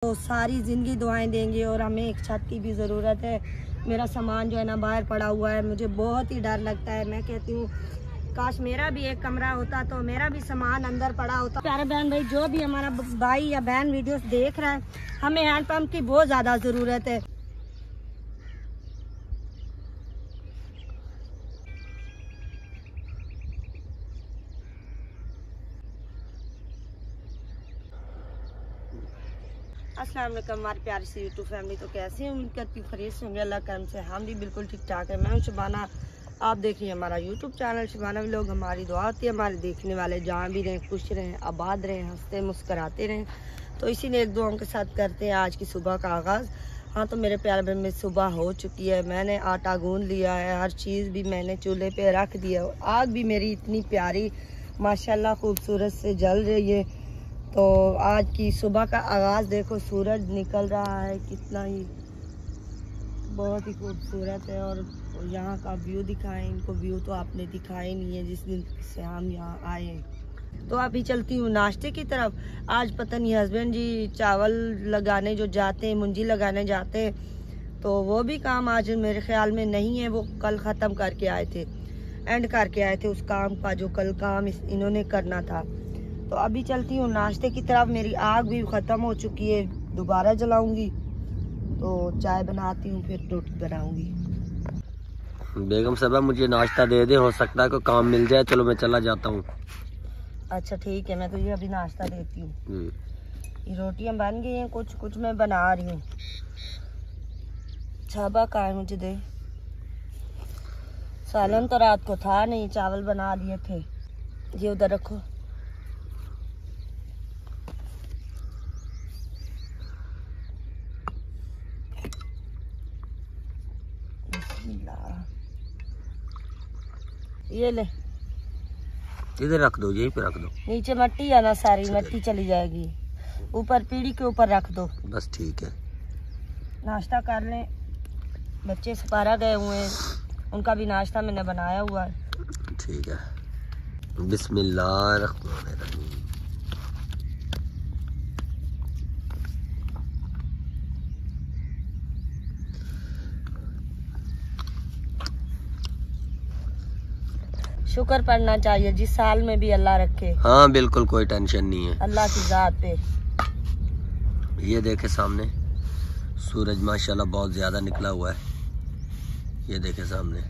तो सारी ज़िंदगी दुआएं देंगे और हमें एक छत की भी ज़रूरत है। मेरा सामान जो है ना बाहर पड़ा हुआ है, मुझे बहुत ही डर लगता है। मैं कहती हूँ काश मेरा भी एक कमरा होता तो मेरा भी सामान अंदर पड़ा होता। प्यारे बहन भाई, जो भी हमारा भाई या बहन वीडियोस देख रहा है, हमें हैंडपम्प की बहुत ज़्यादा ज़रूरत है। अस्सलाम वालेकुम हमारे प्यारे से यूट्यूब फैमिली, तो कैसे हैं? उम्मीद करती हूँ खैरियत से होंगे। अल्लाह करम से हम भी बिल्कुल ठीक ठाक है। मैं हूँ शबाना, आप देख रही हैं हमारा यूट्यूब चैनल शबाना व्लॉग। हमारी दुआ होती है हमारे देखने वाले जहाँ भी रहें, खुश रहें, आबाद रहें, हंसते मुस्कराते रहें। तो इसी ने एक दुआओं के साथ करते हैं आज की सुबह का आगाज़। हाँ, तो मेरे प्यारे बहन में सुबह हो चुकी है। मैंने आटा गूंद लिया है, हर चीज़ भी मैंने चूल्हे पे रख दिया है। आग भी मेरी इतनी प्यारी माशाल्लाह खूबसूरत से जल रही है। तो आज की सुबह का आगाज़ देखो, सूरज निकल रहा है, कितना ही बहुत ही खूबसूरत है। और यहाँ का व्यू दिखाएं इनको। व्यू तो आपने दिखाए नहीं है जिस दिन से हम यहाँ आए हैं। तो अभी चलती हूँ नाश्ते की तरफ। आज पता नहीं हस्बैंड जी चावल लगाने जो जाते हैं, मुंजी लगाने जाते हैं, तो वो भी काम आज मेरे ख्याल में नहीं है। वो कल ख़त्म करके आए थे, एंड करके आए थे उस काम का जो कल काम इन्होंने करना था। तो अभी चलती हूँ नाश्ते की तरफ। मेरी आग भी ख़त्म हो चुकी है, दोबारा जलाऊंगी। तो चाय बनाती हूँ, फिर रोटी बनाऊंगी। बेगम साहबा मुझे नाश्ता दे दे, हो सकता है कोई काम मिल जाए। चलो मैं चला जाता हूँ। अच्छा ठीक है, मैं तुझे अभी नाश्ता देती हूँ। ये रोटियाँ बन गई हैं, कुछ कुछ मैं बना रही हूँ। छाबा कहाँ है, मुझे दे। सालन तो रात को था नहीं, चावल बना दिए थे। ये उधर रखो। ये ले, इधर रख दो, यहीं पे रख दो। नीचे मट्टी है ना, सारी मट्टी चली जाएगी। ऊपर पीढ़ी के ऊपर रख दो। बस ठीक है। नाश्ता कर लें, बच्चे सपारा गए हुए हैं, उनका भी नाश्ता मैंने बनाया हुआ है। ठीक है। बिस्मिल्लाहिर्रहमानिर्रहीम। शुक्र पढ़ना चाहिए जिस साल में भी अल्लाह रखे। हाँ बिल्कुल, कोई टेंशन नहीं है अल्लाह की ज़ात पे। ये देखे सामने सूरज माशाल्लाह बहुत ज्यादा निकला हुआ है। ये देखे सामने,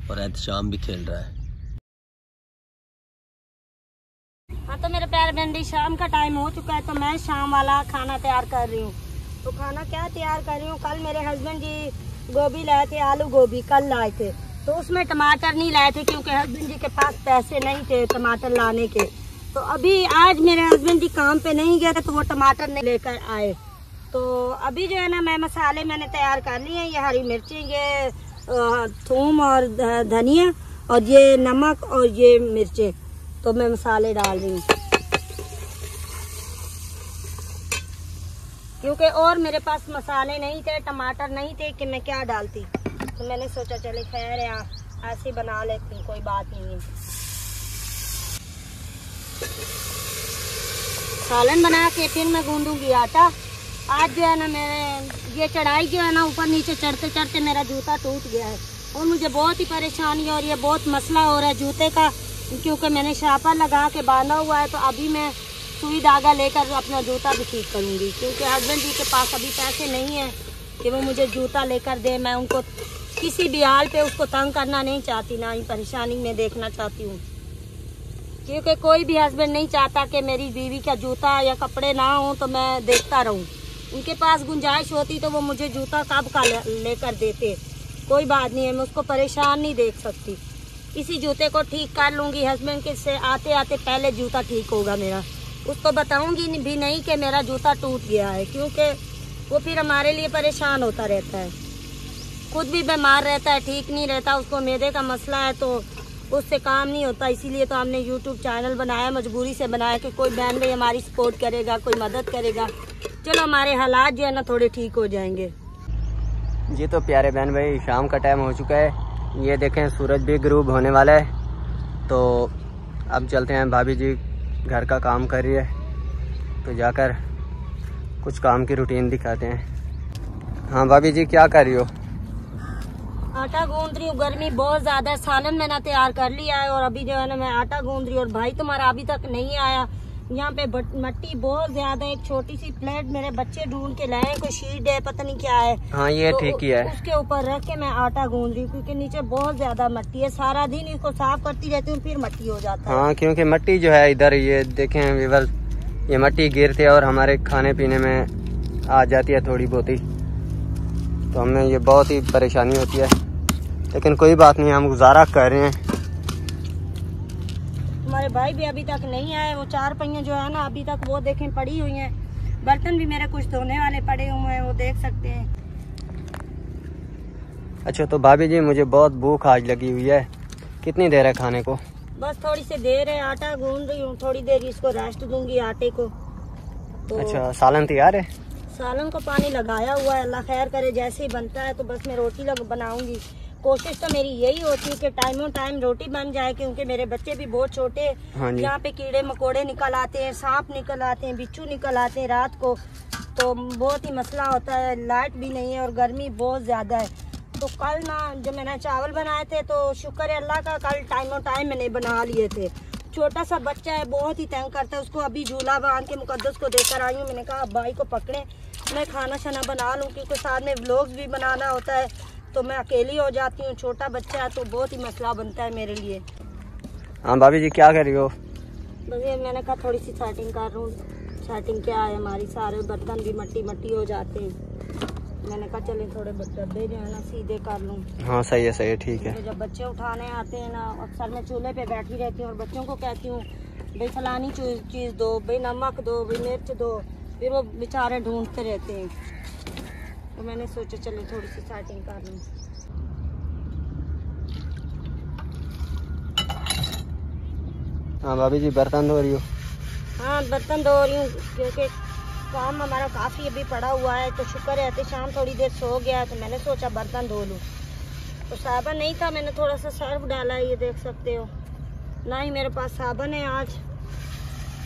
और एहतशाम भी खेल रहा है। हाँ, तो मेरे प्यारे बहन, शाम का टाइम हो चुका है, तो मैं शाम वाला खाना तैयार कर रही हूँ। तो खाना क्या तैयार कर रही हूँ, कल मेरे हस्बैंड जी गोभी लाए थे, आलू गोभी कल लाए थे, तो उसमें टमाटर नहीं लाए थे क्योंकि हस्बैंड जी के पास पैसे नहीं थे टमाटर लाने के। तो अभी आज मेरे हस्बैंड जी काम पे नहीं गए थे, तो वो टमाटर नहीं लेकर आए। तो अभी जो है ना, मैं मसाले मैंने तैयार कर लिए हैं। ये हरी मिर्ची, ये थूम और धनिया, और ये नमक और ये मिर्चें। तो मैं मसाले डाल रही हूँ क्योंकि और मेरे पास मसाले नहीं थे, टमाटर नहीं थे कि मैं क्या डालती। तो मैंने सोचा चले खैर यार ऐसे बना लेती हूँ, कोई बात नहीं है। सालन बना के फिर मैं गूंदूंगी आटा। आज जो है ना, मेरे ये चढ़ाई जो है ना, ऊपर नीचे चढ़ते चढ़ते मेरा जूता टूट गया है और मुझे बहुत ही परेशानी हो रही है, बहुत मसला हो रहा है जूते का, क्योंकि मैंने शापा लगा के बांधा हुआ है। तो अभी मैं सुई धागा लेकर अपना जूता भी ठीक करूँगी, क्योंकि हस्बैंड जी के पास अभी पैसे नहीं है कि वो मुझे जूता लेकर दे। मैं उनको किसी भी हाल पे उसको तंग करना नहीं चाहती, ना ही परेशानी में देखना चाहती हूँ, क्योंकि कोई भी हस्बैंड नहीं चाहता कि मेरी बीवी का जूता या कपड़े ना हो तो मैं देखता रहूँ। उनके पास गुंजाइश होती तो वो मुझे जूता कब का लेकर देते। कोई बात नहीं है, मैं उसको परेशान नहीं देख सकती। इसी जूते को ठीक कर लूँगी। हस्बैंड के से आते आते पहले जूता ठीक होगा मेरा। उसको बताऊँगी भी नहीं कि मेरा जूता टूट गया है, क्योंकि वो फिर हमारे लिए परेशान होता रहता है। खुद भी बीमार रहता है, ठीक नहीं रहता, उसको मैदे का मसला है, तो उससे काम नहीं होता। इसीलिए तो हमने यूट्यूब चैनल बनाया, मजबूरी से बनाया कि कोई बहन भाई हमारी सपोर्ट करेगा, कोई मदद करेगा, चलो हमारे हालात जो है ना थोड़े ठीक हो जाएंगे। जी तो प्यारे बहन भाई, शाम का टाइम हो चुका है। ये देखें सूरज भी ग्रूब होने वाला है। तो अब चलते हैं, भाभी जी घर का काम कर रही है, तो जाकर कुछ काम की रूटीन दिखाते हैं। हाँ भाभी जी, क्या कर रही हो? आटा गूंद रही हूँ। गर्मी बहुत ज्यादा है। सालन मैंने तैयार कर लिया है और अभी जो है ना मैं आटा गूंद रही हूँ। और भाई तुम्हारा अभी तक नहीं आया। यहाँ पे मट्टी बहुत ज्यादा है। एक छोटी सी प्लेट मेरे बच्चे ढूंढ के लाए, कोई शीट है पता नहीं क्या है। हाँ ये तो ठीक ही है। उसके ऊपर रख के मैं आटा गूंद रही हूँ क्योंकि नीचे बहुत ज्यादा मट्टी है। सारा दिन इसको साफ करती रहती हूँ, फिर मट्टी हो जाता है। हाँ क्योंकि मट्टी जो है इधर, ये देखें व्यूअर्स, ये मट्टी गिरती है और हमारे खाने पीने में आ जाती है थोड़ी बहुत ही, तो हमें ये बहुत ही परेशानी होती है। लेकिन कोई बात नहीं, हम गुजारा कर रहे हैं। हमारे भाई भी अभी तक नहीं आए। वो 4 पहियां जो है ना अभी तक वो देखें पड़ी हुई हैं। बर्तन भी मेरे कुछ धोने वाले पड़े हुए हैं, वो देख सकते हैं। अच्छा तो भाभी जी, मुझे बहुत भूख आज लगी हुई है। कितनी देर है खाने को? बस थोड़ी सी देर है। आटा गूंद रही हूँ, थोड़ी देर इसको रेस्ट दूंगी आटे को। तो अच्छा, सालन तैयार है? सालन को पानी लगाया हुआ है, अल्लाह खैर करे जैसे ही बनता है तो बस मैं रोटी बनाऊंगी। कोशिश तो मेरी यही होती है कि टाइमों टाइम रोटी बन जाए, क्योंकि मेरे बच्चे भी बहुत छोटे। हाँ जी। यहाँ पे कीड़े मकोड़े निकल आते हैं, सांप निकल आते हैं, बिच्छू निकल आते हैं रात को, तो बहुत ही मसला होता है। लाइट भी नहीं है और गर्मी बहुत ज्यादा है। तो कल ना जब मैंने चावल बनाए थे तो शुक्र है अल्लाह का, कल टाइमों टाइम मैंने बना लिए थे। छोटा सा बच्चा है, बहुत ही तंग करता है। उसको अभी झूला बांध के मुकद्दस को देकर आई हूँ। मैंने कहा भाई को पकड़े, मैं खाना शाना बना लूँ, क्योंकि साथ में व्लॉग्स भी बनाना होता है तो मैं अकेली हो जाती हूँ। छोटा बच्चा है तो बहुत ही मसला बनता है मेरे लिए। हाँ भाभी जी, क्या कर रही हो? बस ये मैंने कहा थोड़ी सी सेटिंग कर रहा हूँ। सेटिंग क्या है, हमारी सारे बर्तन भी मट्टी मट्टी हो जाते हैं। मैंने कहा चले थोड़े डब्बे जो है ना सीधे कर लूँ। हाँ सही है, ठीक है। तो जब बच्चे उठाने आते हैं ना, अक्सर मैं चूल्हे पे बैठी रहती हूँ और बच्चों को कहती हूँ भाई फलानी चीज़ दो, भाई नमक दो, भाई मिर्च दो, फिर वो बेचारे ढूंढते रहते हैं। तो मैंने सोचा चले थोड़ी सी सेटिंग कर लूँ। हाँ भाभी जी, बर्तन धो रही हो? हाँ बर्तन धो रही हूँ क्योंकि काम हमारा काफ़ी अभी पड़ा हुआ है। तो शुक्र है तो शाम थोड़ी देर सो गया है तो मैंने सोचा बर्तन धो लूँ। तो साबुन नहीं था, मैंने थोड़ा सा सर्फ डाला है, ये देख सकते हो। ना ही मेरे पास साबुन है आज,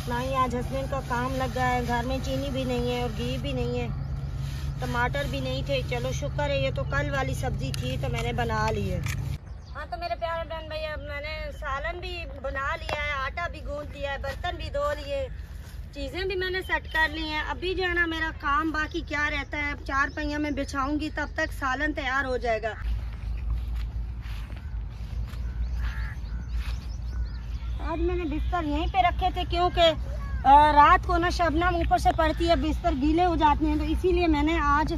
ना ही आज हस्बैंड का काम लगा है। घर में चीनी भी नहीं है और घी भी नहीं है, टमाटर भी नहीं थे। चलो शुक्र है, ये तो कल वाली सब्जी थी तो मैंने बना ली है। हाँ तो मेरे प्यारे बहन भैया, मैंने सालन भी बना लिया है, आटा भी गूंद लिया है, बर्तन भी धो लिए, चीज़ें भी मैंने सेट कर ली हैं। अभी जो है ना मेरा काम बाकी क्या रहता है, अब 4 पहिया में बिछाऊंगी तब तक सालन तैयार हो जाएगा। आज मैंने बिस्तर यहीं पे रखे थे क्योंकि रात को ना शबनम ऊपर से पड़ती है, बिस्तर गीले हो जाते हैं, तो इसीलिए मैंने आज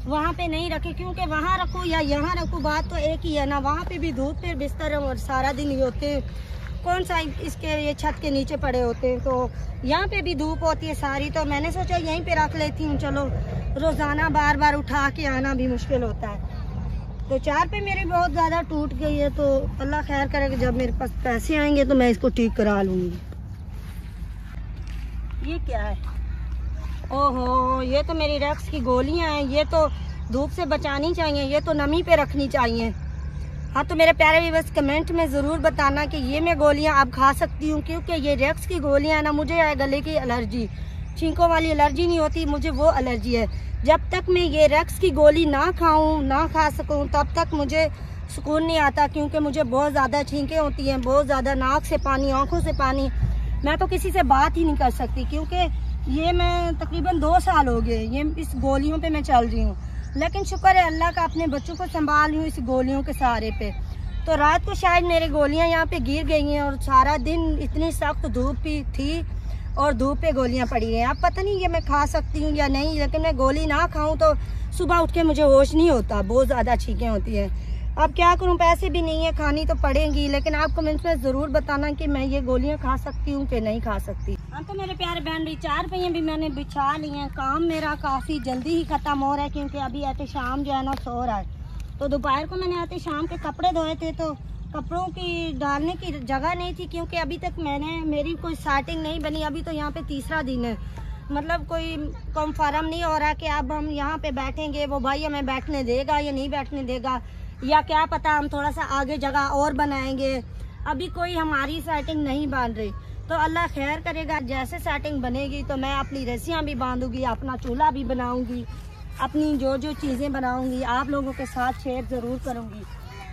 वहाँ पे नहीं रखे। क्योंकि वहाँ रखो या यहाँ रखो बात तो एक ही है ना। वहाँ पे भी धूप पे बिस्तर और सारा दिन ही होते हैं, कौन सा इसके ये छत के नीचे पड़े होते हैं, तो यहाँ पे भी धूप होती है सारी। तो मैंने सोचा यहीं पे रख लेती हूँ। चलो रोज़ाना बार बार उठा के आना भी मुश्किल होता है। तो 4 पे मेरी बहुत ज़्यादा टूट गई है, तो अल्लाह खैर करे कि जब मेरे पास पैसे आएंगे तो मैं इसको ठीक करा लूँगी। ये क्या है? ओहो, ये तो मेरी रैक्स की गोलियां हैं। ये तो धूप से बचानी चाहिए, ये तो नमी पे रखनी चाहिए। हाँ तो मेरे प्यारे भी बस कमेंट में ज़रूर बताना कि ये मैं गोलियां आप खा सकती हूँ, क्योंकि ये रैक्स की गोलियां है ना, मुझे है गले की एलर्जी, छींकों वाली एलर्जी नहीं होती, मुझे वो एलर्जी है। जब तक मैं ये रैक्स की गोली ना खाऊं, ना खा सकूं, तब तक मुझे सुकून नहीं आता, क्योंकि मुझे बहुत ज़्यादा छींकें होती हैं, बहुत ज़्यादा नाक से पानी, आँखों से पानी। मैं तो किसी से बात ही नहीं कर सकती, क्योंकि ये मैं तकरीबन 2 साल हो गए ये इस गोलियों पे मैं चल रही हूँ। लेकिन शुक्र है अल्लाह का, अपने बच्चों को संभाल रही हूँ इस गोलियों के सहारे पे। तो रात को शायद मेरी गोलियाँ यहाँ पे गिर गई हैं और सारा दिन इतनी सख्त धूप भी थी और धूप पे गोलियाँ पड़ी हैं। अब पता नहीं ये मैं खा सकती हूँ या नहीं, लेकिन मैं गोली ना खाऊँ तो सुबह उठ के मुझे होश नहीं होता, बहुत ज़्यादा छींकें होती हैं। अब क्या करूं, पैसे भी नहीं है, खानी तो पड़ेंगी। लेकिन आप कमेंट्स में ज़रूर बताना कि मैं ये गोलियां खा सकती हूँ कि नहीं खा सकती। हाँ तो मेरे प्यारे बहन भी 4 पहिए भी मैंने बिछा लिए हैं। काम मेरा काफ़ी जल्दी ही ख़त्म हो रहा है, क्योंकि अभी आते शाम जो है ना सो रहा है। तो दोपहर को मैंने आते शाम के कपड़े धोए थे, तो कपड़ों की डालने की जगह नहीं थी, क्योंकि अभी तक मेरी कोई सेटिंग नहीं बनी। अभी तो यहाँ पे 3रा दिन है, मतलब कोई कंफर्म नहीं हो रहा कि अब हम यहाँ पे बैठेंगे, वो भाई हमें बैठने देगा या नहीं बैठने देगा, या क्या पता हम थोड़ा सा आगे जगह और बनाएंगे। अभी कोई हमारी सेटिंग नहीं बन रही, तो अल्लाह खैर करेगा। जैसे सेटिंग बनेगी तो मैं अपनी रस्सियाँ भी बांधूंगी, अपना चूल्हा भी बनाऊंगी, अपनी जो जो चीज़ें बनाऊंगी आप लोगों के साथ शेयर ज़रूर करूंगी।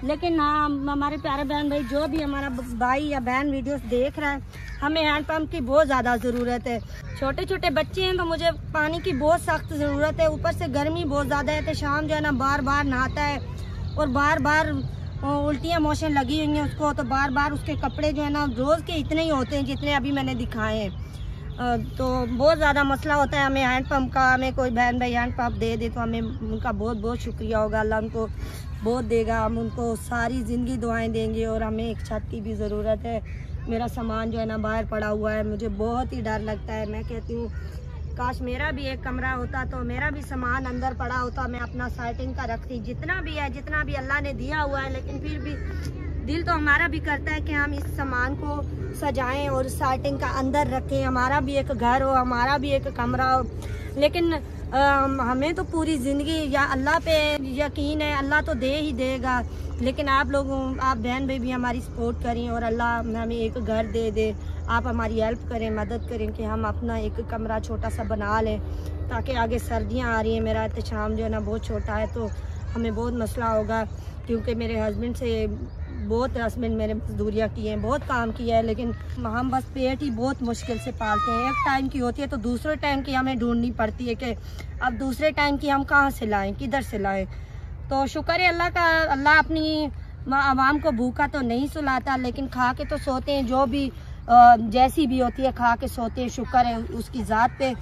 लेकिन हाँ, हमारे प्यारे बहन भाई, जो भी हमारा भाई या बहन वीडियोस देख रहा है, हमें हैंड पंप की बहुत ज़्यादा ज़रूरत है। छोटे छोटे बच्चे हैं तो मुझे पानी की बहुत सख्त ज़रूरत है। ऊपर से गर्मी बहुत ज़्यादा है तो शाम जो है ना बार बार नहाता है और बार बार उल्टियाँ मोशन लगी हुई हैं उसको, तो बार बार उसके कपड़े जो है ना रोज़ के इतने ही होते हैं जितने अभी मैंने दिखाए हैं। तो बहुत ज़्यादा मसला होता है हमें हैंड पंप का। हमें कोई बहन भाई हैंड पंप दे दे तो हमें उनका बहुत बहुत शुक्रिया होगा, अल्लाह उनको बहुत देगा। हम उनको सारी ज़िंदगी दुआएं देंगे। और हमें एक छत की भी ज़रूरत है। मेरा सामान जो है ना बाहर पड़ा हुआ है, मुझे बहुत ही डर लगता है। मैं कहती हूँ काश मेरा भी एक कमरा होता तो मेरा भी सामान अंदर पड़ा होता, मैं अपना सेटिंग का रखती। जितना भी है, जितना भी अल्लाह ने दिया हुआ है, लेकिन फिर भी दिल तो हमारा भी करता है कि हम इस सामान को सजाएं और सेटिंग का अंदर रखें। हमारा भी एक घर हो, हमारा भी एक कमरा हो। लेकिन हमें तो पूरी ज़िंदगी या अल्लाह पे यकीन है, अल्लाह तो दे ही देगा। लेकिन आप लोगों, आप बहन भाई भी हमारी सपोर्ट करें और अल्लाह हमें एक घर दे दे। आप हमारी हेल्प करें, मदद करें कि हम अपना एक कमरा छोटा सा बना लें, ताकि आगे सर्दियाँ आ रही हैं। मेरा एहतशाम जो है ना बहुत छोटा है तो हमें बहुत मसला होगा, क्योंकि मेरे हस्बैंड से बहुत मेरे मजदूरियाँ की हैं, बहुत काम किया है, लेकिन हम बस पेट ही बहुत मुश्किल से पालते हैं। एक टाइम की होती है तो दूसरे टाइम की हमें ढूंढनी पड़ती है कि अब दूसरे टाइम की हम कहाँ से लाएं, किधर से लाएं। तो शुक्र है अल्लाह का, अल्लाह अपनी आवाम को भूखा तो नहीं सुलाता, लेकिन खा के तो सोते हैं। जो भी जैसी भी होती है खा के सोते हैं, शुक्र है उसकी ज़ात पे।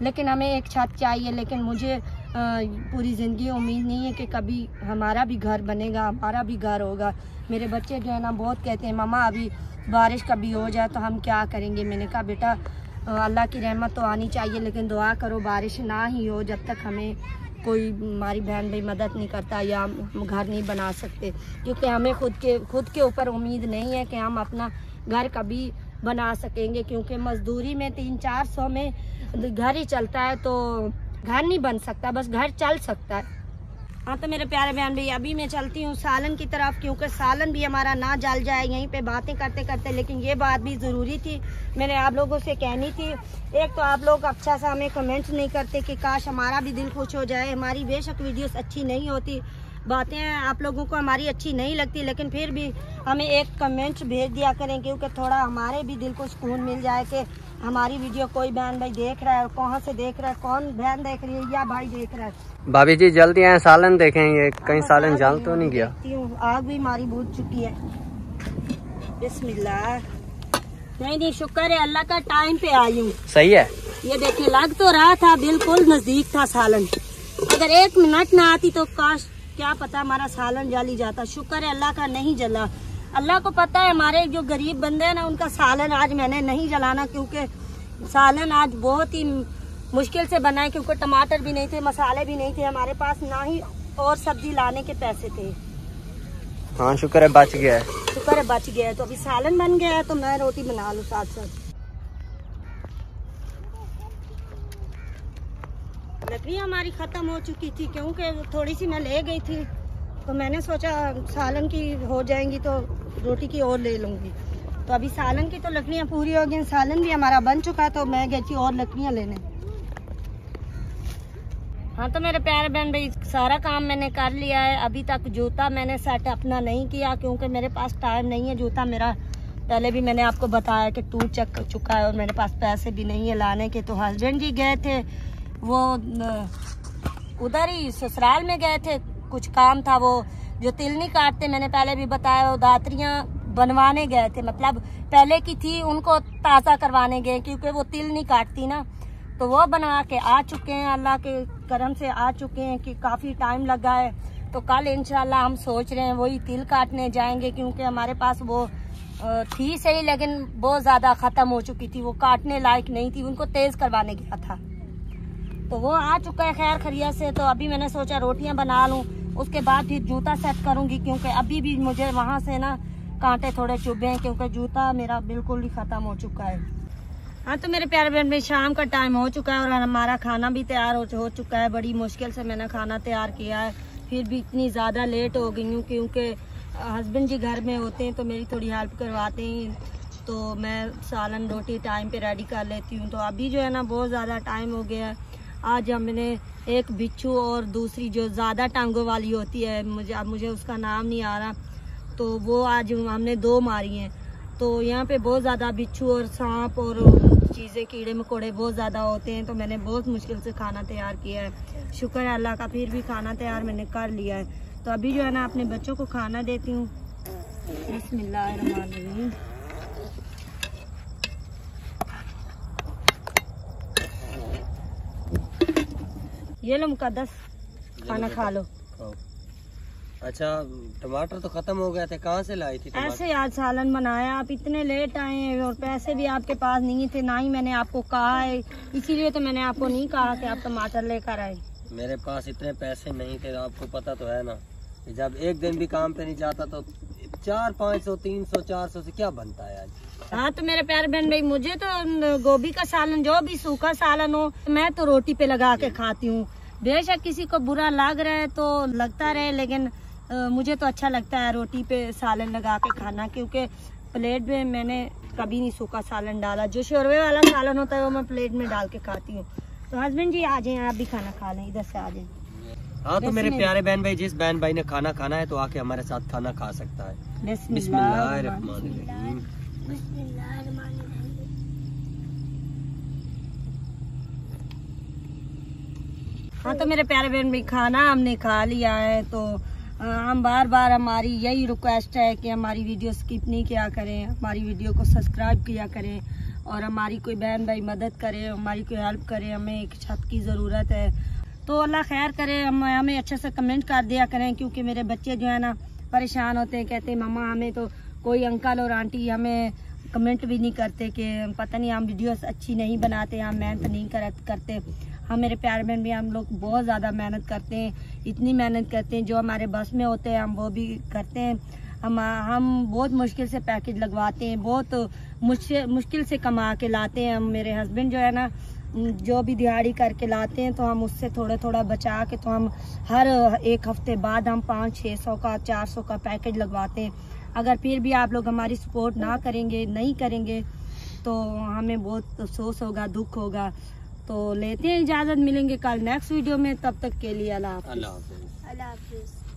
लेकिन हमें एक छत चाहिए। लेकिन मुझे पूरी ज़िंदगी उम्मीद नहीं है कि कभी हमारा भी घर बनेगा, हमारा भी घर होगा। मेरे बच्चे जो है ना बहुत कहते हैं मम्मा अभी बारिश कभी हो जाए तो हम क्या करेंगे। मैंने कहा बेटा अल्लाह की रहमत तो आनी चाहिए, लेकिन दुआ करो बारिश ना ही हो जब तक हमें कोई हमारी बहन भाई मदद नहीं करता या हम घर नहीं बना सकते। क्योंकि हमें खुद के ऊपर उम्मीद नहीं है कि हम अपना घर कभी बना सकेंगे, क्योंकि मजदूरी में 300-400 में घर ही चलता है। तो घर नहीं बन सकता, बस घर चल सकता है। हाँ तो मेरे प्यारे बहन भाई, अभी मैं चलती हूँ सालन की तरफ, क्योंकि सालन भी हमारा ना जल जाए यहीं पे बातें करते करते। लेकिन ये बात भी ज़रूरी थी, मैंने आप लोगों से कहनी थी। एक तो आप लोग अच्छा सा हमें कमेंट्स नहीं करते कि काश हमारा भी दिल खुश हो जाए। हमारी बेशक वीडियोस अच्छी नहीं होती, बातें आप लोगों को हमारी अच्छी नहीं लगती, लेकिन फिर भी हमें एक कमेंट भेज दिया करें, क्योंकि थोड़ा हमारे भी दिल को सुकून मिल जाए कि हमारी वीडियो कोई बहन भाई देख रहा है। और कहाँ से देख रहा है, कौन बहन देख रही है या भाई देख रहा है। भाभी जी जल्दी आए, सालन देखेंगे, कहीं सालन जल तो नहीं गया। आग भी हमारी बुझ चुकी है। बिस्मिल्लाह। नहीं शुक्र है अल्लाह का, टाइम पे आई हूँ। सही है। ये देखिए लग तो रहा था, बिल्कुल नजदीक था सालन। अगर 1 मिनट ना आती तो काश क्या पता हमारा सालन जल ही जाता। शुक्र है अल्लाह का नहीं जला। अल्लाह को पता है हमारे जो गरीब बंदे हैं ना उनका सालन आज मैंने नहीं जलाना, क्योंकि सालन आज बहुत ही मुश्किल से बना है। क्योंकि टमाटर भी नहीं थे, मसाले भी नहीं थे हमारे पास, ना ही और सब्जी लाने के पैसे थे। हाँ शुक्र है बच गया है। शुक्र है बच गया है। तो अभी सालन बन गया है तो मैं रोटी बना लूँ साथ साथ। लकड़ी हमारी ख़त्म हो चुकी थी, क्योंकि थोड़ी सी मैं ले गई थी, तो मैंने सोचा सालन की हो जाएंगी तो रोटी की और ले लूँगी। तो अभी सालन की तो लकड़ियाँ पूरी हो गई, सालन भी हमारा बन चुका है, तो मैं गई थी और लकड़ियाँ लेने। हाँ तो मेरे प्यारे बहन भाई, सारा काम मैंने कर लिया है। अभी तक जूता मैंने सेट अपना नहीं किया, क्योंकि मेरे पास टाइम नहीं है। जूता मेरा पहले भी मैंने आपको बताया कि टूट चुका है और मेरे पास पैसे भी नहीं है लाने के। तो हस्बैंड जी गए थे, वो उधर ही ससुराल में गए थे, कुछ काम था। वो जो तिल नहीं काटते, मैंने पहले भी बताया, वो दातरियाँ बनवाने गए थे। मतलब पहले की थी, उनको ताज़ा करवाने गए, क्योंकि वो तिल नहीं काटती ना। तो वो बनवा के आ चुके हैं, अल्लाह के करम से आ चुके हैं कि काफ़ी टाइम लगा है। तो कल इंशाल्लाह हम सोच रहे हैं वही तिल काटने जाएंगे, क्योंकि हमारे पास वो थी सही, लेकिन बहुत ज़्यादा ख़त्म हो चुकी थी, वो काटने लायक नहीं थी, उनको तेज़ करवाने गया था। तो वो आ चुका है खैर खैरियत से। तो अभी मैंने सोचा रोटियां बना लूं, उसके बाद फिर जूता सेट करूंगी, क्योंकि अभी भी मुझे वहां से ना कांटे थोड़े चुभे हैं, क्योंकि जूता मेरा बिल्कुल ही ख़त्म हो चुका है। हाँ तो मेरे प्यारे बहन भाई, शाम का टाइम हो चुका है और हमारा खाना भी तैयार हो चुका है। बड़ी मुश्किल से मैंने खाना तैयार किया है, फिर भी इतनी ज़्यादा लेट हो गई हूँ, क्योंकि हस्बैंड जी घर में होते हैं तो मेरी थोड़ी हेल्प करवाते हैं। तो मैं सालन रोटी टाइम पे रेडी कर लेती हूँ। तो अभी जो है ना बहुत ज़्यादा टाइम हो गया है। आज हमने एक बिच्छू और दूसरी जो ज़्यादा टांगों वाली होती है, मुझे उसका नाम नहीं आ रहा, तो वो आज हमने 2 मारी हैं। तो यहाँ पे बहुत ज़्यादा बिच्छू और सांप और चीज़ें कीड़े मकोड़े बहुत ज़्यादा होते हैं। तो मैंने बहुत मुश्किल से खाना तैयार किया है। शुक्र है अल्लाह का, फिर भी खाना तैयार मैंने कर लिया है। तो अभी जो है ना अपने बच्चों को खाना देती हूँ। बिस्मिल्लाहिर्रहमानिर्रहीम। ये लो मुकद्दस, खाना खा लो। अच्छा, टमाटर तो खत्म हो गए थे, कहाँ से लाई थी टमाटर? ऐसे आज सालन बनाया, आप इतने लेट आए हैं और पैसे भी आपके पास नहीं थे, ना ही मैंने आपको कहा है, इसीलिए तो मैंने आपको नहीं कहा कि आप टमाटर लेकर आए। मेरे पास इतने पैसे नहीं थे, आपको पता तो है ना, जब एक दिन भी काम पे नहीं जाता तो 400, 500, 300, 400 से क्या बनता है आज। हाँ तो मेरे प्यारे बहन भाई, मुझे तो गोभी का सालन, जो भी सूखा सालन हो, मैं तो रोटी पे लगा के खाती हूँ। बेशक किसी को बुरा लग रहा है तो लगता रहे, लेकिन मुझे तो अच्छा लगता है रोटी पे सालन लगा के खाना, क्योंकि प्लेट में मैंने कभी नहीं सूखा सालन डाला। जो शोरवे वाला सालन होता है वो मैं प्लेट में डाल के खाती हूँ। तो हस्बैंड जी आ जाएं, आप भी खाना खा लें, इधर से आ जाएं। हाँ तो मेरे प्यारे बहन भाई, जिस बहन भाई ने खाना खाना है तो आके हमारे साथ खाना खा सकता है। बिस्मिल्लाहिर्रहमानिर्रहीम। हाँ तो मेरे प्यारे बहन भाई, खाना हमने खा लिया है। तो हम बार हमारी यही रिक्वेस्ट है कि हमारी वीडियो स्किप नहीं किया करें, हमारी वीडियो को सब्सक्राइब किया करें और हमारी कोई बहन भाई मदद करे, हमारी कोई हेल्प करे। हमें एक छत की ज़रूरत है, तो अल्लाह खैर करे। हमें अच्छे से कमेंट कर दिया करें, क्योंकि मेरे बच्चे जो है ना परेशान होते हैं, कहते हैं मम्मा हमें तो कोई अंकल और आंटी हमें कमेंट भी नहीं करते कि पता नहीं हम वीडियोस अच्छी नहीं बनाते, हम मेहनत नहीं करते। हम मेरे प्यारे बहन भी, हम लोग बहुत ज़्यादा मेहनत करते हैं, इतनी मेहनत करते हैं जो हमारे बस में होते हैं हम वो भी करते हैं। हम बहुत मुश्किल से पैकेज लगवाते हैं, बहुत मुश्किल से कमा के लाते हैं। हम मेरे हस्बैंड जो है ना, जो भी दिहाड़ी करके लाते हैं तो हम उससे थोड़ा बचा के, तो हम हर एक हफ्ते बाद हम 500-600 का 400 का पैकेज लगवाते हैं। अगर फिर भी आप लोग हमारी सपोर्ट नहीं करेंगे तो हमें बहुत अफसोस होगा, दुख होगा। तो लेते हैं इजाज़त, मिलेंगे कल नेक्स्ट वीडियो में, तब तक के लिए अल्लाह हाफ़िज़। अल्लाह हाफ़िज़।